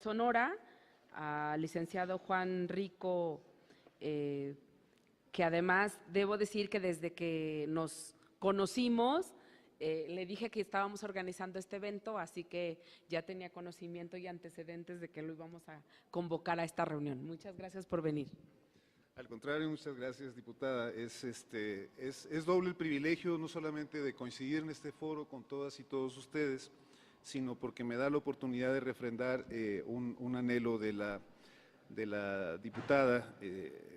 Sonora, al licenciado Juan Rico, que además debo decir que desde que nos conocimos, le dije que estábamos organizando este evento, así que ya tenía conocimiento y antecedentes de que lo íbamos a convocar a esta reunión. Muchas gracias por venir. Al contrario, muchas gracias, diputada. Es doble el privilegio, no solamente de coincidir en este foro con todas y todos ustedes, sino porque me da la oportunidad de refrendar un anhelo de la diputada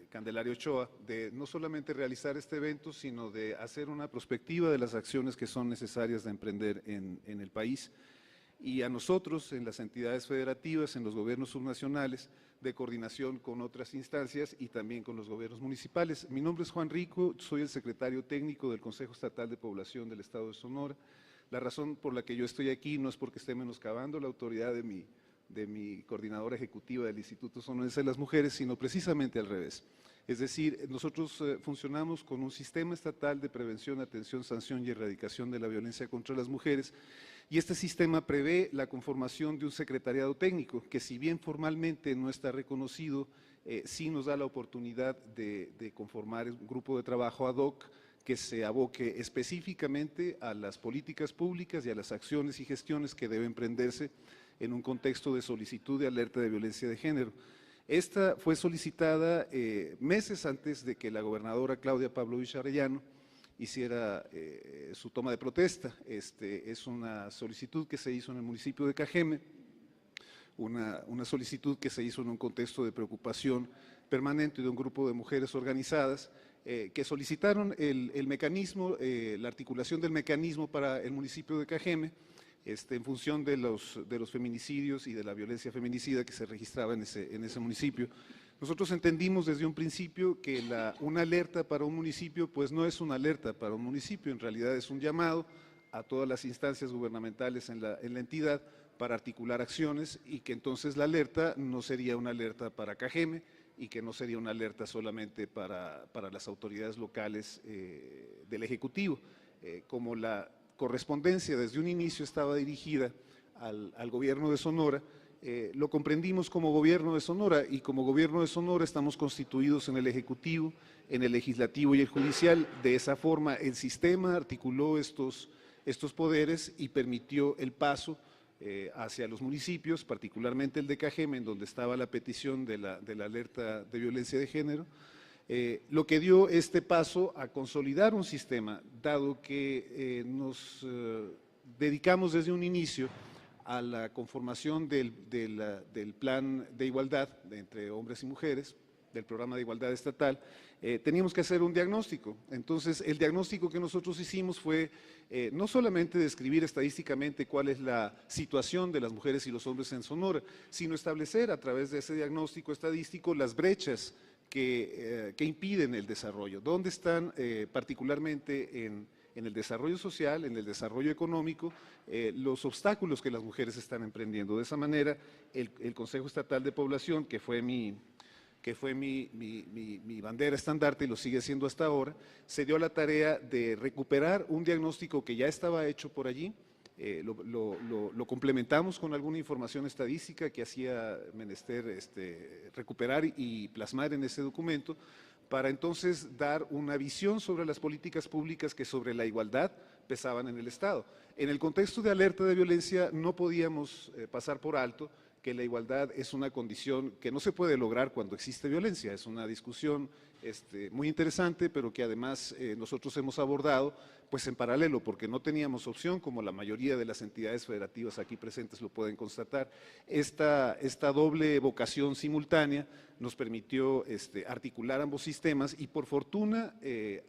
Candelaria Ochoa, de no solamente realizar este evento, sino de hacer una prospectiva de las acciones que son necesarias de emprender en el país. Y a nosotros, en las entidades federativas, en los gobiernos subnacionales, de coordinación con otras instancias y también con los gobiernos municipales. Mi nombre es Juan Rico, soy el secretario técnico del Consejo Estatal de Población del Estado de Sonora. La razón por la que yo estoy aquí no es porque esté menoscabando la autoridad de mi coordinadora ejecutiva del Instituto Sonorense de las Mujeres, sino precisamente al revés. Es decir, nosotros funcionamos con un sistema estatal de prevención, atención, sanción y erradicación de la violencia contra las mujeres, y este sistema prevé la conformación de un secretariado técnico, que si bien formalmente no está reconocido, sí nos da la oportunidad de conformar un grupo de trabajo ad hoc que se aboque específicamente a las políticas públicas y a las acciones y gestiones que deben emprenderse en un contexto de solicitud de alerta de violencia de género. Esta fue solicitada meses antes de que la gobernadora Claudia Pavlovich Arellano hiciera su toma de protesta. Es una solicitud que se hizo en el municipio de Cajeme, una solicitud que se hizo en un contexto de preocupación permanente de un grupo de mujeres organizadas que solicitaron el mecanismo, la articulación del mecanismo para el municipio de Cajeme, en función de los feminicidios y de la violencia feminicida que se registraba en ese municipio. Nosotros entendimos desde un principio que una alerta para un municipio pues no es una alerta para un municipio, en realidad es un llamado a todas las instancias gubernamentales en la entidad para articular acciones, y que entonces la alerta no sería una alerta para Cajeme y que no sería una alerta solamente para las autoridades locales del Ejecutivo. Como la correspondencia desde un inicio estaba dirigida al gobierno de Sonora, lo comprendimos como gobierno de Sonora, y como gobierno de Sonora estamos constituidos en el Ejecutivo, en el Legislativo y el Judicial. De esa forma el sistema articuló estos poderes y permitió el paso hacia los municipios, particularmente el de Cajeme, en donde estaba la petición de la alerta de violencia de género, lo que dio este paso a consolidar un sistema, dado que nos dedicamos desde un inicio a la conformación del plan de igualdad entre hombres y mujeres, del programa de igualdad estatal. Teníamos que hacer un diagnóstico. Entonces, el diagnóstico que nosotros hicimos fue no solamente describir estadísticamente cuál es la situación de las mujeres y los hombres en Sonora, sino establecer a través de ese diagnóstico estadístico las brechas que impiden el desarrollo, dónde están particularmente en el desarrollo social, en el desarrollo económico, los obstáculos que las mujeres están emprendiendo. De esa manera, el Consejo Estatal de Población, que fue mi bandera estandarte y lo sigue siendo hasta ahora, se dio la tarea de recuperar un diagnóstico que ya estaba hecho por allí. Lo complementamos con alguna información estadística que hacía menester recuperar y plasmar en ese documento, para entonces dar una visión sobre las políticas públicas que sobre la igualdad pesaban en el Estado. En el contexto de alerta de violencia no podíamos pasar por alto que la igualdad es una condición que no se puede lograr cuando existe violencia. Es una discusión muy interesante, pero que además nosotros hemos abordado pues en paralelo, porque no teníamos opción, como la mayoría de las entidades federativas aquí presentes lo pueden constatar. Esta doble vocación simultánea nos permitió articular ambos sistemas, y por fortuna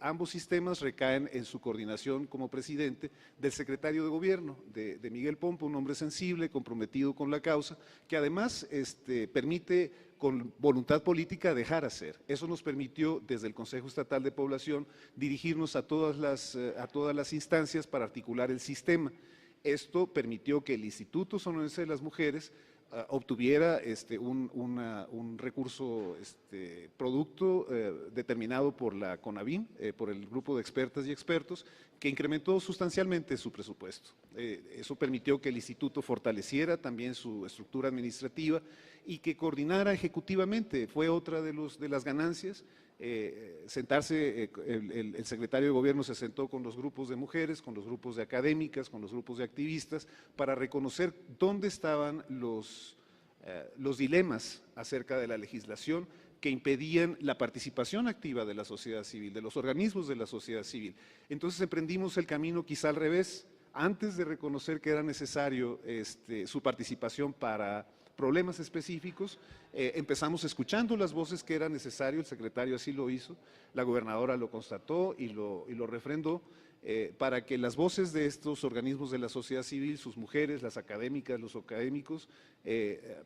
ambos sistemas recaen en su coordinación como presidente del secretario de Gobierno, de Miguel Pompa, un hombre sensible, comprometido con la causa, que además permite con voluntad política dejar hacer. Eso nos permitió desde el Consejo Estatal de Población dirigirnos a todas las instancias para articular el sistema. Esto permitió que el Instituto Sonorense de las Mujeres obtuviera un recurso producto determinado por la CONAVIM, por el grupo de expertas y expertos, que incrementó sustancialmente su presupuesto. Eso permitió que el instituto fortaleciera también su estructura administrativa y que coordinara ejecutivamente. Fue otra de las ganancias. El secretario de Gobierno se sentó con los grupos de mujeres, con los grupos de académicas, con los grupos de activistas, para reconocer dónde estaban los dilemas acerca de la legislación que impedían la participación activa de la sociedad civil, de los organismos de la sociedad civil. Entonces emprendimos el camino quizá al revés. Antes de reconocer que era necesario su participación para problemas específicos, empezamos escuchando las voces que era necesario, el secretario así lo hizo, la gobernadora lo constató y lo refrendó, para que las voces de estos organismos de la sociedad civil, sus mujeres, las académicas, los académicos,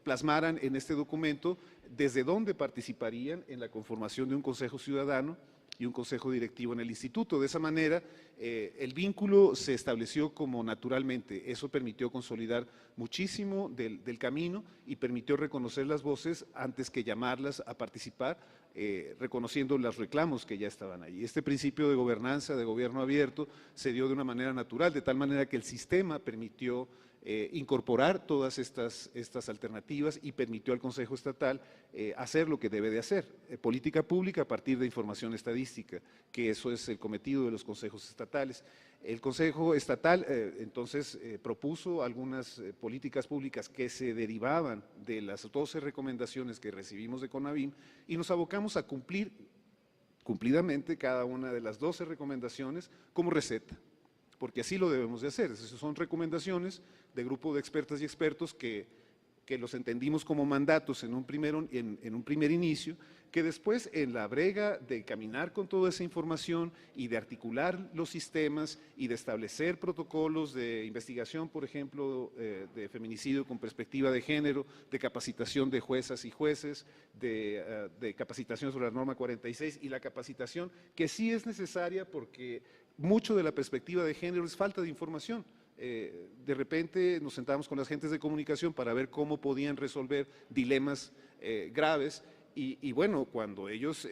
plasmaran en este documento desde dónde participarían en la conformación de un consejo ciudadano y un consejo directivo en el instituto. De esa manera, el vínculo se estableció como naturalmente. Eso permitió consolidar muchísimo del camino y permitió reconocer las voces antes que llamarlas a participar, reconociendo los reclamos que ya estaban allí. Este principio de gobernanza, de gobierno abierto, se dio de una manera natural, de tal manera que el sistema permitió incorporar todas estas alternativas y permitió al Consejo Estatal hacer lo que debe de hacer, política pública a partir de información estadística, que eso es el cometido de los consejos estatales. El Consejo Estatal entonces propuso algunas políticas públicas que se derivaban de las 12 recomendaciones que recibimos de CONAVIM y nos abocamos a cumplir cumplidamente cada una de las 12 recomendaciones como receta, porque así lo debemos de hacer. Esas son recomendaciones de grupo de expertas y expertos que los entendimos como mandatos en un primer inicio, que después en la brega de caminar con toda esa información y de articular los sistemas y de establecer protocolos de investigación, por ejemplo, de feminicidio con perspectiva de género, de capacitación de juezas y jueces, de capacitación sobre la norma 46 y la capacitación que sí es necesaria porque mucho de la perspectiva de género es falta de información. De repente nos sentamos con las agentes de comunicación para ver cómo podían resolver dilemas graves y bueno, cuando ellos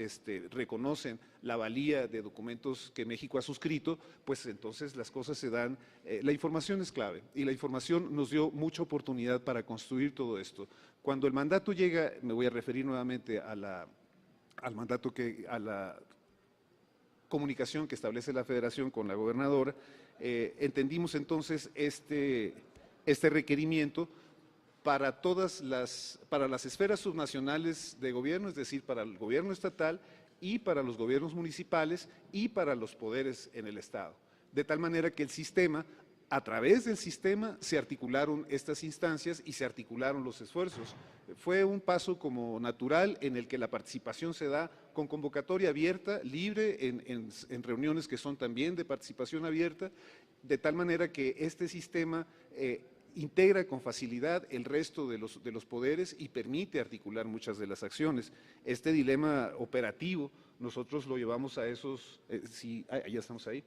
reconocen la valía de documentos que México ha suscrito, pues entonces las cosas se dan, la información es clave y la información nos dio mucha oportunidad para construir todo esto. Cuando el mandato llega, me voy a referir nuevamente al mandato a la comunicación que establece la Federación con la gobernadora, entendimos entonces este requerimiento para las esferas subnacionales de gobierno, es decir, para el gobierno estatal y para los gobiernos municipales y para los poderes en el Estado. De tal manera que el sistema, a través del sistema, se articularon estas instancias y se articularon los esfuerzos. Fue un paso como natural en el que la participación se da con convocatoria abierta, libre, en reuniones que son también de participación abierta, de tal manera que este sistema integra con facilidad el resto de los poderes y permite articular muchas de las acciones. Este dilema operativo nosotros lo llevamos a esos, ya estamos ahí,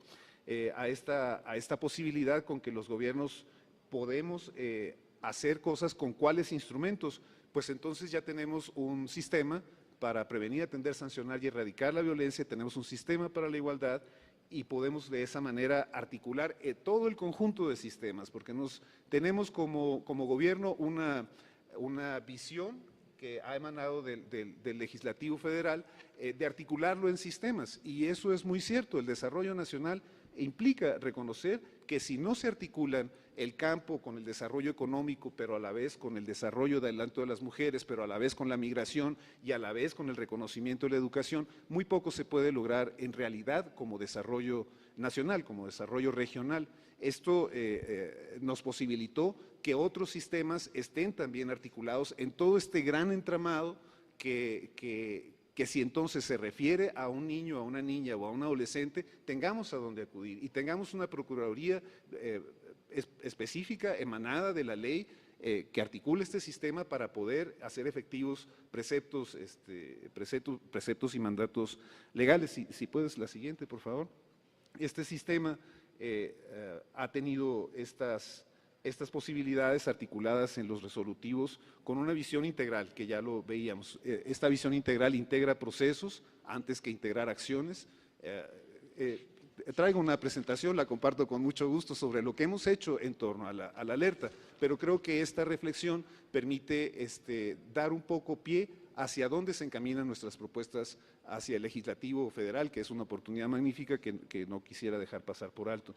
a esta posibilidad con que los gobiernos podemos hacer cosas con cuáles instrumentos, pues entonces ya tenemos un sistema para prevenir, atender, sancionar y erradicar la violencia, tenemos un sistema para la igualdad y podemos de esa manera articular todo el conjunto de sistemas, porque tenemos como gobierno una visión que ha emanado del Legislativo Federal de articularlo en sistemas, y eso es muy cierto. El desarrollo nacional implica reconocer que si no se articulan el campo con el desarrollo económico, pero a la vez con el desarrollo del adelanto de las mujeres, pero a la vez con la migración y a la vez con el reconocimiento de la educación, muy poco se puede lograr en realidad como desarrollo nacional, como desarrollo regional. Esto nos posibilitó que otros sistemas estén también articulados en todo este gran entramado que si entonces se refiere a un niño, a una niña o a un adolescente, tengamos a dónde acudir y tengamos una procuraduría específica, emanada de la ley, que articule este sistema para poder hacer efectivos preceptos y mandatos legales. Si puedes, la siguiente, por favor. Este sistema ha tenido estas posibilidades articuladas en los resolutivos con una visión integral, que ya lo veíamos. Esta visión integral integra procesos antes que integrar acciones. traigo una presentación, la comparto con mucho gusto, sobre lo que hemos hecho en torno a la alerta, pero creo que esta reflexión permite dar un poco pie hacia dónde se encaminan nuestras propuestas hacia el legislativo federal, que es una oportunidad magnífica que no quisiera dejar pasar por alto.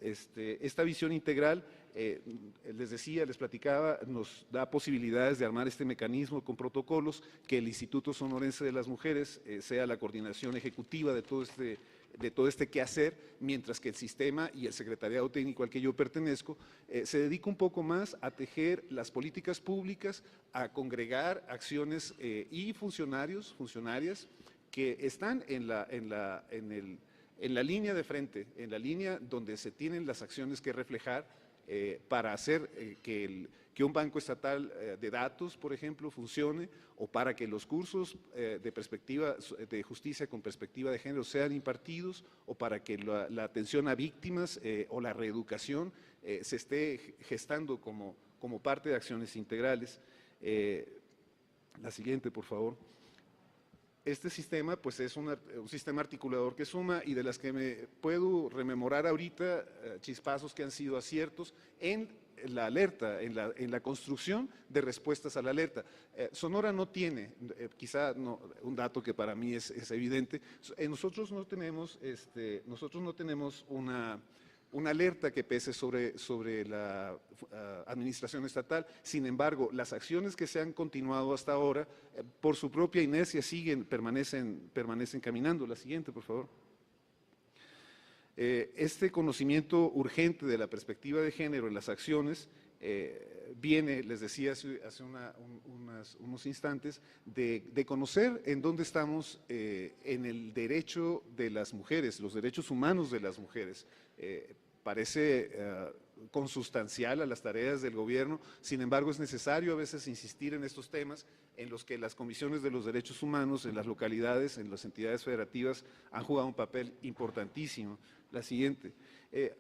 Esta visión integral, les decía, les platicaba, nos da posibilidades de armar este mecanismo con protocolos, que el Instituto Sonorense de las Mujeres sea la coordinación ejecutiva de todo este quehacer, mientras que el sistema y el secretariado técnico al que yo pertenezco se dedica un poco más a tejer las políticas públicas, a congregar acciones y funcionarios, funcionarias que están en la línea de frente, en la línea donde se tienen las acciones que reflejar para hacer que un banco estatal de datos, por ejemplo, funcione, o para que los cursos de justicia con perspectiva de género sean impartidos, o para que la atención a víctimas o la reeducación se esté gestando como parte de acciones integrales. La siguiente, por favor. Este sistema pues es un sistema articulador que suma, y de las que me puedo rememorar ahorita chispazos que han sido aciertos en la alerta, en la construcción de respuestas a la alerta. Sonora no tiene, quizá no, un dato que para mí es evidente, nosotros no tenemos una alerta que pese sobre la administración estatal. Sin embargo, las acciones que se han continuado hasta ahora, por su propia inercia, permanecen caminando. La siguiente, por favor. Este conocimiento urgente de la perspectiva de género en las acciones viene, les decía hace unos instantes, de conocer en dónde estamos en el derecho de las mujeres, los derechos humanos de las mujeres. Parece consustancial a las tareas del gobierno, sin embargo es necesario a veces insistir en estos temas en los que las comisiones de los derechos humanos en las localidades, en las entidades federativas, han jugado un papel importantísimo. La siguiente.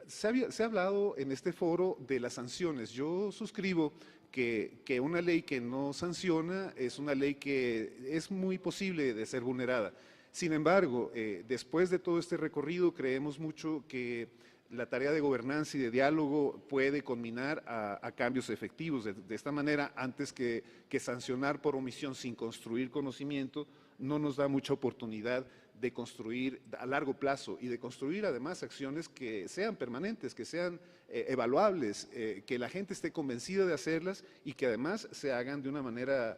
Se ha hablado en este foro de las sanciones. Yo suscribo que una ley que no sanciona es una ley que es muy posible de ser vulnerada. Sin embargo, después de todo este recorrido, creemos mucho que la tarea de gobernanza y de diálogo puede culminar a cambios efectivos. De esta manera, antes que sancionar por omisión sin construir conocimiento, no nos da mucha oportunidad de construir a largo plazo y de construir además acciones que sean permanentes, que sean evaluables, que la gente esté convencida de hacerlas y que además se hagan de una manera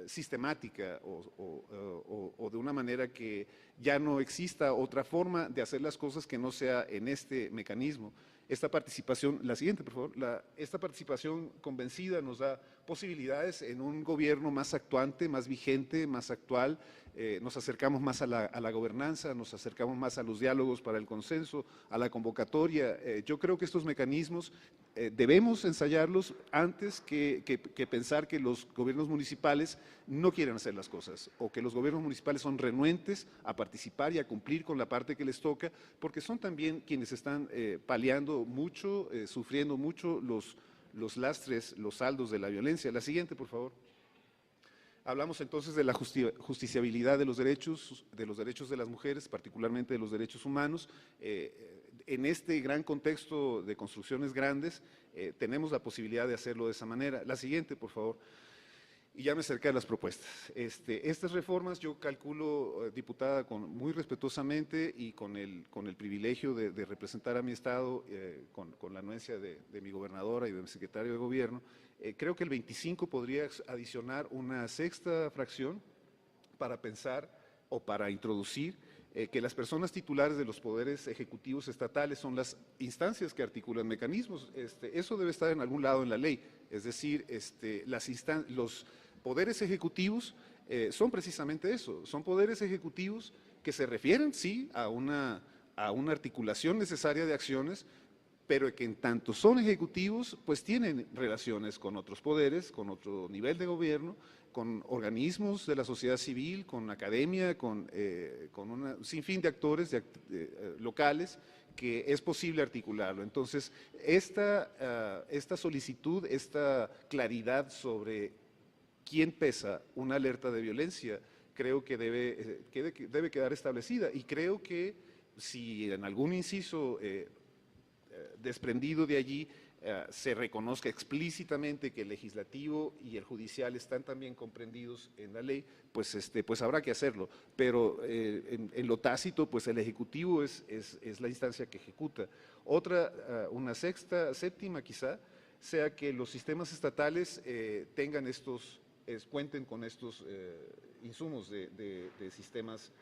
sistemática o de una manera que ya no exista otra forma de hacer las cosas que no sea en este mecanismo. Esta participación, la siguiente por favor, esta participación convencida nos da posibilidades en un gobierno más actuante, más vigente, más actual. Nos acercamos más a la gobernanza, nos acercamos más a los diálogos para el consenso, a la convocatoria. Yo creo que estos mecanismos debemos ensayarlos antes que pensar que los gobiernos municipales no quieren hacer las cosas, o que los gobiernos municipales son renuentes a participar y a cumplir con la parte que les toca, porque son también quienes están paliando mucho, sufriendo mucho los lastres, los saldos de la violencia. La siguiente, por favor. Hablamos entonces de la justiciabilidad de los derechos de las mujeres, particularmente de los derechos humanos. En este gran contexto de construcciones grandes, tenemos la posibilidad de hacerlo de esa manera. La siguiente, por favor. Y ya me acerqué a las propuestas. Estas reformas yo calculo, diputada, muy respetuosamente y con el privilegio de representar a mi Estado, con la anuencia de mi gobernadora y de mi secretario de Gobierno, creo que el 25 podría adicionar una sexta fracción para pensar o para introducir que las personas titulares de los poderes ejecutivos estatales son las instancias que articulan mecanismos. Eso debe estar en algún lado en la ley, es decir, los poderes ejecutivos son precisamente eso, son poderes ejecutivos que se refieren, sí, a una articulación necesaria de acciones, pero que en tanto son ejecutivos, pues tienen relaciones con otros poderes, con otro nivel de gobierno, con organismos de la sociedad civil, con academia, con un sinfín de actores locales, que es posible articularlo. Entonces, esta solicitud, esta claridad sobre quién pesa una alerta de violencia, creo que debe quedar establecida, y creo que si en algún inciso desprendido de allí se reconozca explícitamente que el legislativo y el judicial están también comprendidos en la ley, pues habrá que hacerlo. Pero en lo tácito, pues el ejecutivo es la instancia que ejecuta. Otra, una séptima quizá, sea que los sistemas estatales tengan cuenten con estos insumos de sistemas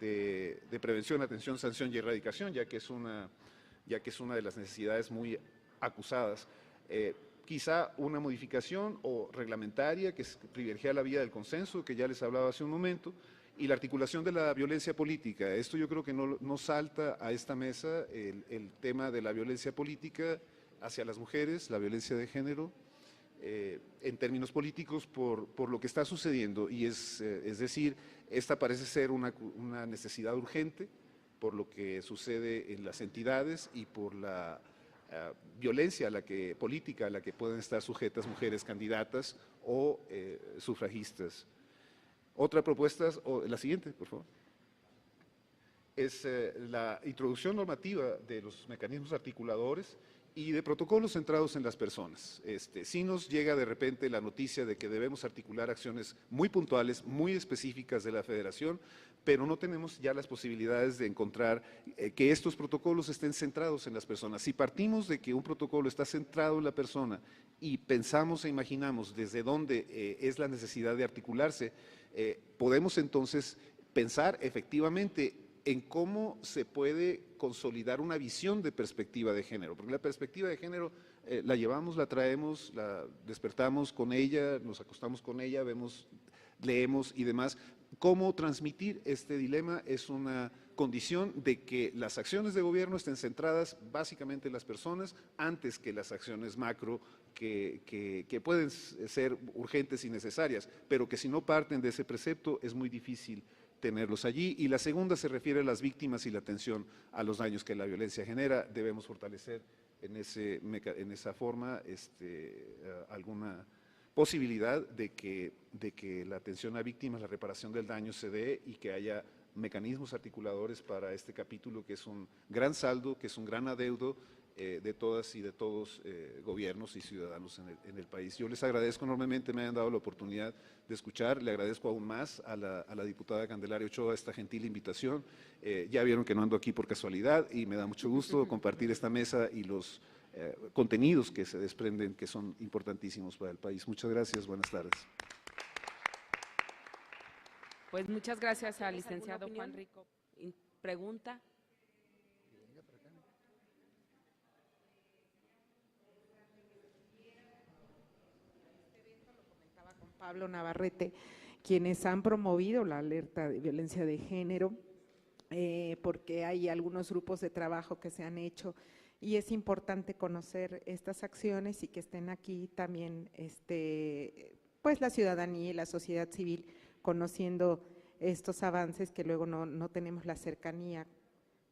de prevención, atención, sanción y erradicación, ya que es una de las necesidades muy acusadas. Quizá una modificación o reglamentaria que privilegia la vía del consenso, que ya les hablaba hace un momento, y la articulación de la violencia política. Esto yo creo que no salta a esta mesa el tema de la violencia política hacia las mujeres, la violencia de género, en términos políticos por lo que está sucediendo, y es decir, esta parece ser una necesidad urgente por lo que sucede en las entidades y por la violencia política a la que pueden estar sujetas mujeres candidatas o sufragistas. Otra propuesta, la siguiente, por favor, es la introducción normativa de los mecanismos articuladores y de protocolos centrados en las personas. Sí nos llega de repente la noticia de que debemos articular acciones muy puntuales, muy específicas de la Federación, pero no tenemos ya las posibilidades de encontrar que estos protocolos estén centrados en las personas. Si partimos de que un protocolo está centrado en la persona y pensamos e imaginamos desde dónde es la necesidad de articularse, podemos entonces pensar efectivamente en cómo se puede consolidar una visión de perspectiva de género, porque la perspectiva de género la llevamos, la traemos, la despertamos con ella, nos acostamos con ella, vemos, leemos y demás. ¿Cómo transmitir este dilema? Es una condición de que las acciones de gobierno estén centradas básicamente en las personas antes que las acciones macro que pueden ser urgentes y necesarias, pero que si no parten de ese precepto es muy difícil tenerlos allí. Y la segunda se refiere a las víctimas y la atención a los daños que la violencia genera. Debemos fortalecer en esa forma alguna posibilidad de que la atención a víctimas, la reparación del daño se dé y que haya mecanismos articuladores para este capítulo, que es un gran saldo, que es un gran adeudo de todas y de todos gobiernos y ciudadanos en el país. Yo les agradezco enormemente, me hayan dado la oportunidad de escuchar, le agradezco aún más a la diputada Candelaria Ochoa esta gentil invitación. Ya vieron que no ando aquí por casualidad y me da mucho gusto compartir esta mesa y los contenidos que se desprenden, que son importantísimos para el país. Muchas gracias, buenas tardes. Pues muchas gracias al licenciado Juan Rico. ¿Pregunta? Pablo Navarrete, quienes han promovido la alerta de violencia de género, porque hay algunos grupos de trabajo que se han hecho y es importante conocer estas acciones y que estén aquí también pues la ciudadanía y la sociedad civil conociendo estos avances que luego no tenemos la cercanía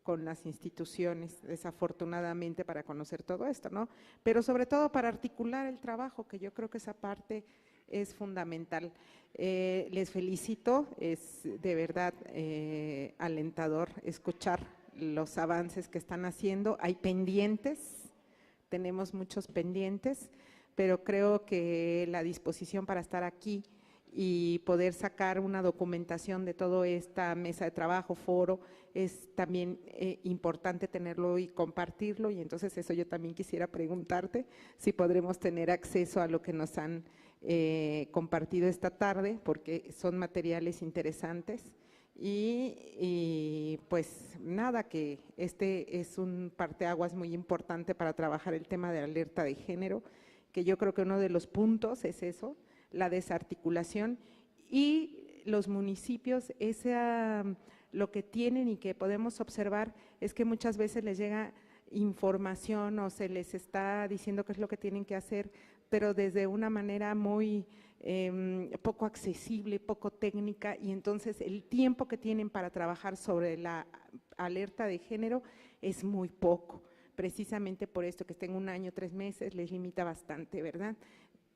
con las instituciones, desafortunadamente, para conocer todo esto, ¿no? Pero sobre todo para articular el trabajo, que yo creo que esa parte es fundamental. Les felicito, es de verdad alentador escuchar los avances que están haciendo. Hay pendientes, tenemos muchos pendientes, pero creo que la disposición para estar aquí y poder sacar una documentación de toda esta mesa de trabajo, foro, es también importante tenerlo y compartirlo, y entonces eso yo también quisiera preguntarte si podremos tener acceso a lo que nos han compartido esta tarde, porque son materiales interesantes. Y pues nada, que este es un parteaguas muy importante para trabajar el tema de alerta de género, que yo creo que uno de los puntos es eso, la desarticulación, y los municipios, lo que tienen y que podemos observar es que muchas veces les llega información o se les está diciendo qué es lo que tienen que hacer, pero desde una manera muy poco accesible, poco técnica, y entonces el tiempo que tienen para trabajar sobre la alerta de género es muy poco. Precisamente por esto que estén 1 año, 3 meses, les limita bastante, ¿verdad?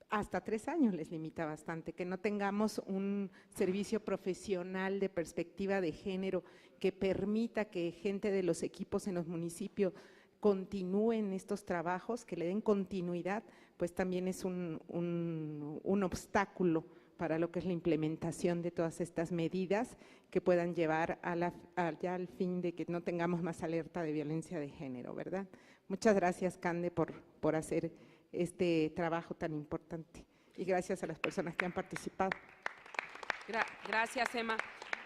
hasta 3 años les limita bastante, que no tengamos un servicio profesional de perspectiva de género que permita que gente de los equipos en los municipios continúen estos trabajos, que le den continuidad, pues también es un obstáculo para lo que es la implementación de todas estas medidas que puedan llevar ya al fin de que no tengamos más alerta de violencia de género, ¿verdad? Muchas gracias, Cande, por hacer este trabajo tan importante y gracias a las personas que han participado. Gracias, Emma.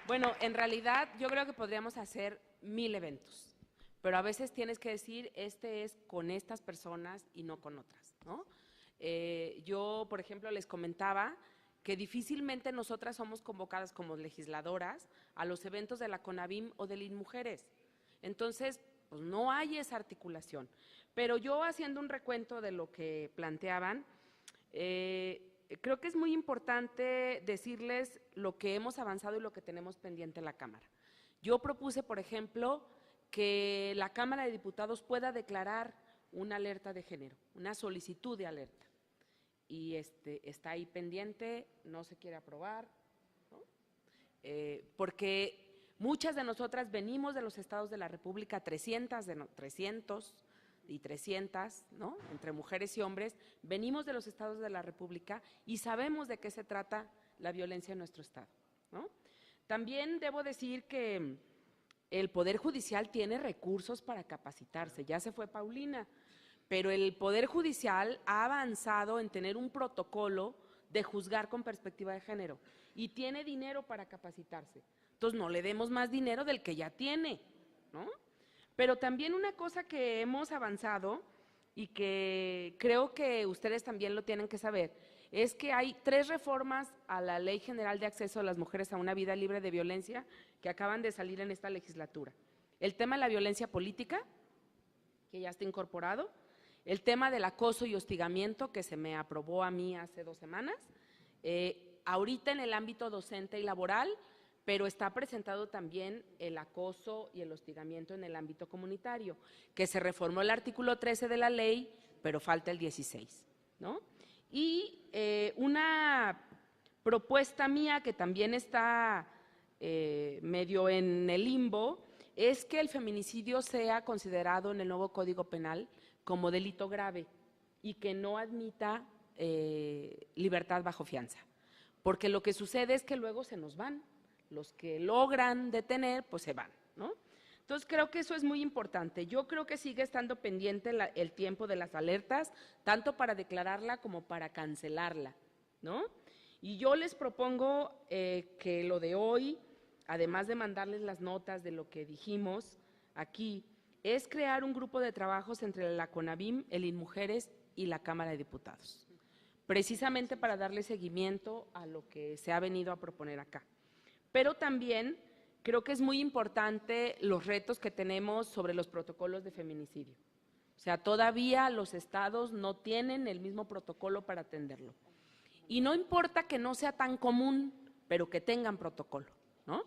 Bueno, en realidad yo creo que podríamos hacer 1000 eventos, pero a veces tienes que decir, este es con estas personas y no con otras, ¿no? Yo, por ejemplo, les comentaba que difícilmente nosotras somos convocadas como legisladoras a los eventos de la CONAVIM o del INMujeres. Entonces, pues no hay esa articulación. Pero yo, haciendo un recuento de lo que planteaban, creo que es muy importante decirles lo que hemos avanzado y lo que tenemos pendiente en la Cámara. Yo propuse, por ejemplo, que la Cámara de Diputados pueda declarar una alerta de género, una solicitud de alerta. Y está ahí pendiente, no se quiere aprobar, ¿no? Porque muchas de nosotras venimos de los estados de la República, 300 y 300, ¿no? Entre mujeres y hombres, venimos de los estados de la República y sabemos de qué se trata la violencia en nuestro estado, ¿no? También debo decir que el Poder Judicial tiene recursos para capacitarse, ya se fue Paulina, pero el Poder Judicial ha avanzado en tener un protocolo de juzgar con perspectiva de género y tiene dinero para capacitarse. Entonces, no le demos más dinero del que ya tiene, ¿no? Pero también una cosa que hemos avanzado y que creo que ustedes también lo tienen que saber, es que hay 3 reformas a la Ley General de Acceso de las Mujeres a una Vida Libre de Violencia que acaban de salir en esta legislatura. El tema de la violencia política, que ya está incorporado, el tema del acoso y hostigamiento, que se me aprobó a mí hace 2 semanas, ahorita en el ámbito docente y laboral, pero está presentado también el acoso y el hostigamiento en el ámbito comunitario, que se reformó el artículo 13 de la ley, pero falta el 16, ¿no? Y una propuesta mía que también está medio en el limbo, es que el feminicidio sea considerado en el nuevo Código Penal como delito grave y que no admita libertad bajo fianza, porque lo que sucede es que luego se nos van, los que logran detener, pues se van, ¿no? Entonces, creo que eso es muy importante. Yo creo que sigue estando pendiente el tiempo de las alertas, tanto para declararla como para cancelarla, ¿no? Y yo les propongo que lo de hoy, además de mandarles las notas de lo que dijimos aquí, es crear un grupo de trabajos entre la CONAVIM, el INMujeres y la Cámara de Diputados, precisamente para darle seguimiento a lo que se ha venido a proponer acá. Pero también creo que es muy importante los retos que tenemos sobre los protocolos de feminicidio. O sea, todavía los estados no tienen el mismo protocolo para atenderlo. Y no importa que no sea tan común, pero que tengan protocolo, ¿no?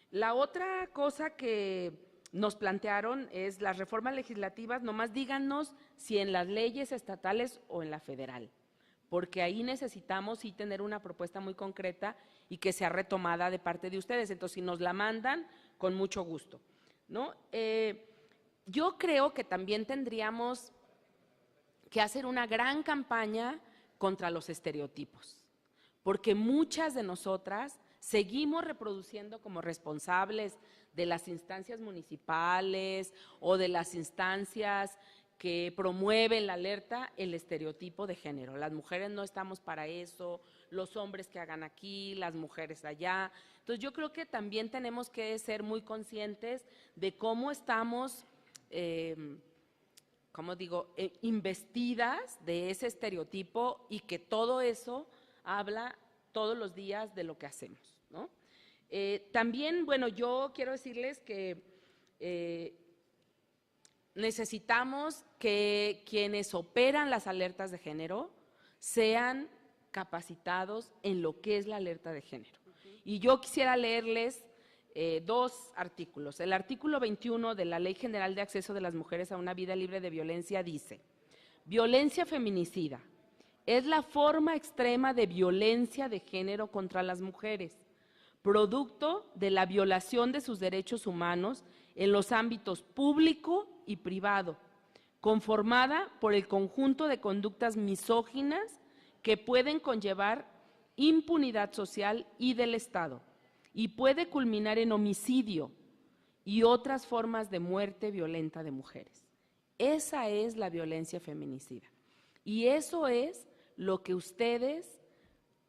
La otra cosa que nos plantearon es las reformas legislativas, nomás díganos si en las leyes estatales o en la federal, porque ahí necesitamos sí tener una propuesta muy concreta y que sea retomada de parte de ustedes. Entonces, si nos la mandan, con mucho gusto, ¿no? Yo creo que también tendríamos que hacer una gran campaña contra los estereotipos, porque muchas de nosotras seguimos reproduciendo como responsables de las instancias municipales o de las instancias que promueven la alerta el estereotipo de género. Las mujeres no estamos para eso, los hombres que hagan aquí, las mujeres allá. Entonces, yo creo que también tenemos que ser muy conscientes de cómo estamos, investidas de ese estereotipo y que todo eso habla todos los días de lo que hacemos, ¿no? También, bueno, yo quiero decirles que necesitamos que quienes operan las alertas de género sean capacitados en lo que es la alerta de género. Y yo quisiera leerles 2 artículos. El artículo 21 de la Ley General de Acceso de las Mujeres a una Vida Libre de Violencia dice: violencia feminicida es la forma extrema de violencia de género contra las mujeres, producto de la violación de sus derechos humanos en los ámbitos público y privado, conformada por el conjunto de conductas misóginas que pueden conllevar impunidad social y del Estado, y puede culminar en homicidio y otras formas de muerte violenta de mujeres. Esa es la violencia feminicida. Y eso es lo que ustedes,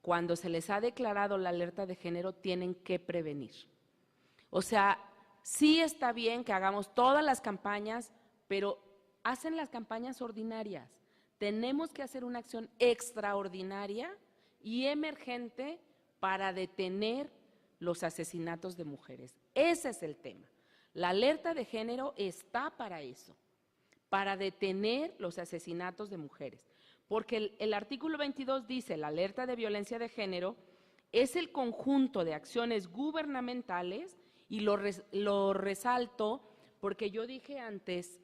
cuando se les ha declarado la alerta de género, tienen que prevenir. O sea, sí está bien que hagamos todas las campañas, pero hacen las campañas ordinarias. Tenemos que hacer una acción extraordinaria y emergente para detener los asesinatos de mujeres. Ese es el tema. La alerta de género está para eso, para detener los asesinatos de mujeres. Porque el artículo 22 dice, la alerta de violencia de género es el conjunto de acciones gubernamentales, y lo resalto porque yo dije antes,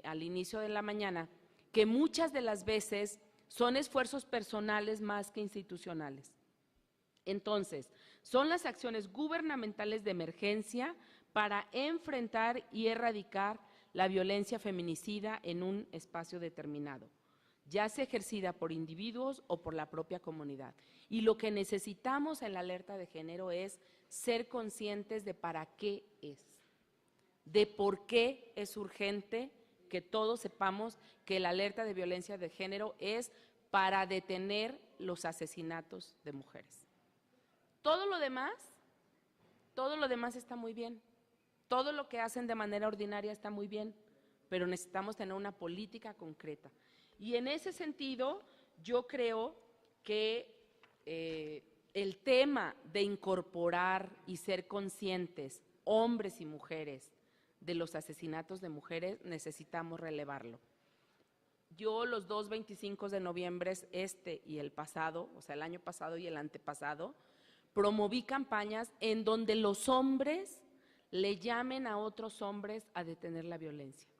al inicio de la mañana, que muchas de las veces son esfuerzos personales más que institucionales. Entonces, son las acciones gubernamentales de emergencia para enfrentar y erradicar la violencia feminicida en un espacio determinado, ya sea ejercida por individuos o por la propia comunidad. Y lo que necesitamos en la alerta de género es ser conscientes de para qué es, de por qué es urgente que todos sepamos que la alerta de violencia de género es para detener los asesinatos de mujeres. Todo lo demás está muy bien. Todo lo que hacen de manera ordinaria está muy bien, pero necesitamos tener una política concreta. Y en ese sentido, yo creo que el tema de incorporar y ser conscientes, hombres y mujeres, de los asesinatos de mujeres, necesitamos relevarlo. Yo los dos 25 de noviembre, este y el pasado, o sea, el año pasado y el antepasado, promoví campañas en donde los hombres le llamen a otros hombres a detener la violencia.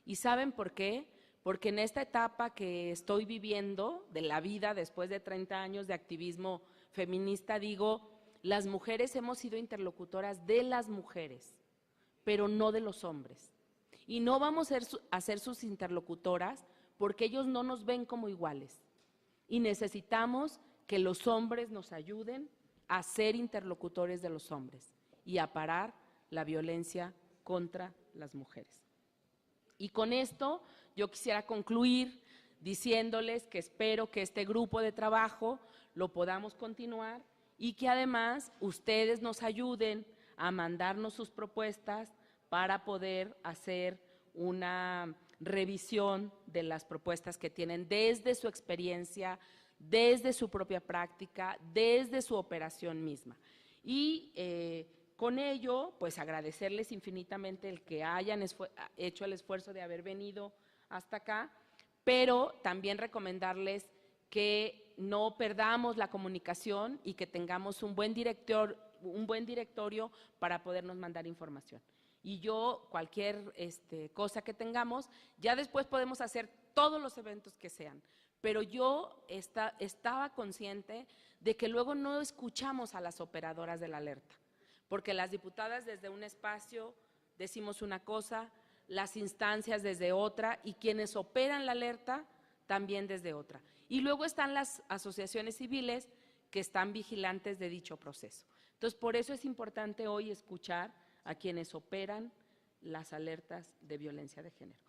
¿Y saben por qué? Porque en esta etapa que estoy viviendo de la vida, después de 30 años de activismo feminista, digo, las mujeres hemos sido interlocutoras de las mujeres, pero no de los hombres. Y no vamos a ser sus interlocutoras porque ellos no nos ven como iguales. Y necesitamos que los hombres nos ayuden a ser interlocutores de los hombres y a parar la violencia contra las mujeres. Y con esto yo quisiera concluir diciéndoles que espero que este grupo de trabajo lo podamos continuar y que además ustedes nos ayuden a mandarnos sus propuestas para poder hacer una revisión de las propuestas que tienen desde su experiencia, desde su propia práctica, desde su operación misma. Y con ello, pues agradecerles infinitamente el que hayan hecho el esfuerzo de haber venido hasta acá, pero también recomendarles que no perdamos la comunicación y que tengamos un buen directorio para podernos mandar información. Y yo, cualquier cosa que tengamos, ya después podemos hacer todos los eventos que sean. Pero yo estaba consciente de que luego no escuchamos a las operadoras de la alerta, porque las diputadas desde un espacio decimos una cosa, las instancias desde otra y quienes operan la alerta también desde otra. Y luego están las asociaciones civiles que están vigilantes de dicho proceso. Entonces, por eso es importante hoy escuchar a quienes operan las alertas de violencia de género.